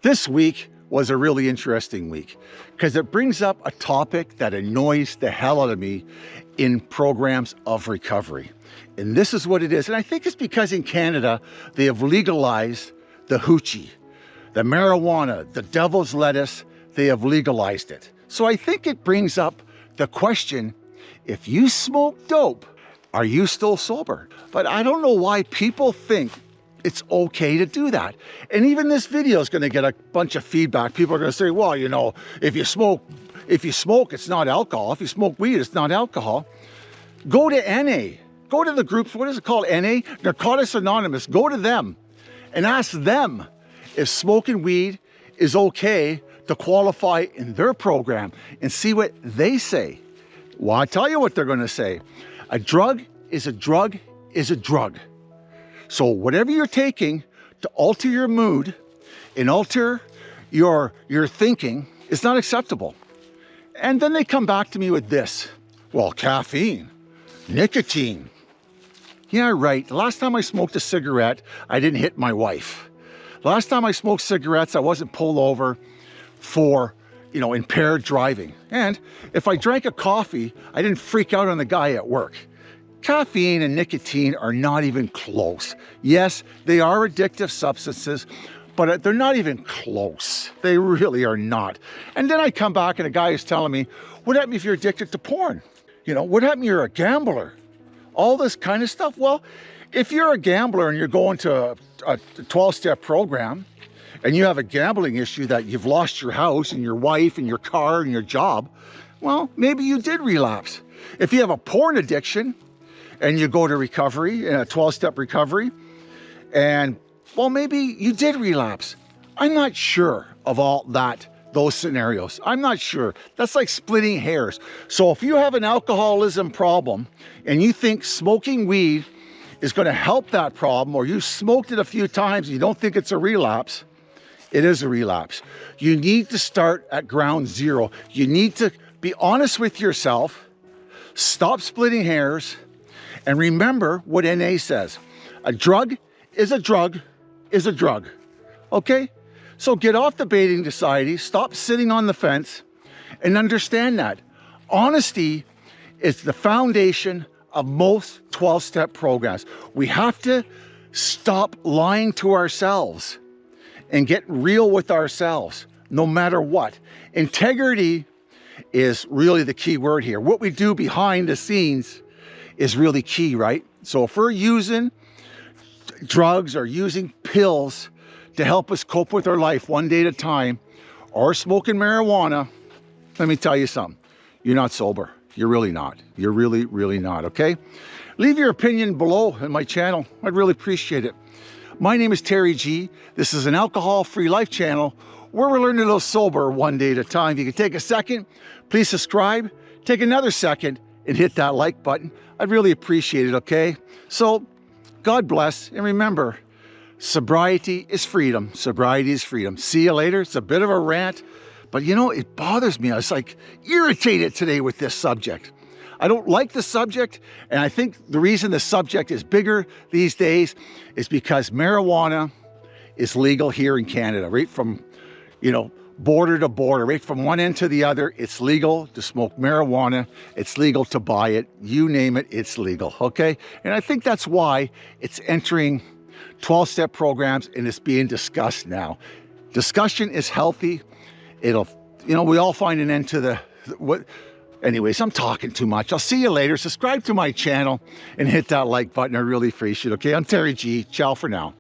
This week was a really interesting week because it brings up a topic that annoys the hell out of me in programs of recovery. And this is what it is. And I think it's because in Canada, they have legalized the hoochie, the marijuana, the devil's lettuce. They have legalized it. So I think it brings up the question, if you smoke dope, are you still sober? But I don't know why people think it's okay to do that. And even this video is going to get a bunch of feedback. People are going to say, well, you know, if you smoke, it's not alcohol. If you smoke weed, it's not alcohol. Go to NA. Go to the groups. What is it called? NA? Narcotics Anonymous. Go to them and ask them if smoking weed is okay to qualify in their program and see what they say. Well, I tell you what they're going to say. A drug is a drug is a drug. So whatever you're taking to alter your mood and alter your thinking is not acceptable. And then they come back to me with this. Well, caffeine, nicotine. Yeah, right. The last time I smoked a cigarette, I didn't hit my wife. Last time I smoked cigarettes, I wasn't pulled over for, impaired driving. And if I drank a coffee, I didn't freak out on the guy at work. Caffeine and nicotine are not even close. Yes, they are addictive substances, but they're not even close. They really are not. And then I come back and a guy is telling me, what happens if you're addicted to porn? What happens if you're a gambler? All this kind of stuff. Well, if you're a gambler and you're going to a 12-step program and you have a gambling issue that you've lost your house and your wife and your car and your job, well, maybe you did relapse. If you have a porn addiction, and you go to recovery, in a 12-step recovery, and, well, maybe you did relapse. I'm not sure of all those scenarios. I'm not sure. That's like splitting hairs. So if you have an alcoholism problem and you think smoking weed is going to help that problem, or you smoked it a few times and you don't think it's a relapse, it is a relapse. You need to start at ground zero. You need to be honest with yourself, stop splitting hairs, and remember what NA says. A drug is a drug is a drug. Okay? So get off the baiting society, stop sitting on the fence, and understand that. Honesty is the foundation of most 12-step programs. We have to stop lying to ourselves and get real with ourselves, no matter what. Integrity is really the key word here. What we do behind the scenes is really key, right? So if we're using drugs or using pills to help us cope with our life one day at a time, or smoking marijuana, let me tell you something. You're not sober. You're really not. You're really, really not, okay? Leave your opinion below in my channel. I'd really appreciate it. My name is Terry G. This is an alcohol-free life channel where we're learning to live sober one day at a time. If you can take a second, please subscribe. Take another second and hit that like button. I'd really appreciate it, okay? So, God bless, and remember, sobriety is freedom. Sobriety is freedom. See you later. It's a bit of a rant, but it bothers me. I was like irritated today with this subject. I don't like the subject, and I think the reason the subject is bigger these days is because marijuana is legal here in Canada, right from, border to border, right from one end to the other. It's legal to smoke marijuana. It's legal to buy it. You name it, it's legal, okay? And I think that's why it's entering 12-step programs and it's being discussed now. Discussion is healthy. It'll, we all find an end to anyways, I'm talking too much. I'll see you later. Subscribe to my channel and hit that like button. I really appreciate it, okay? I'm Terry G. Ciao for now.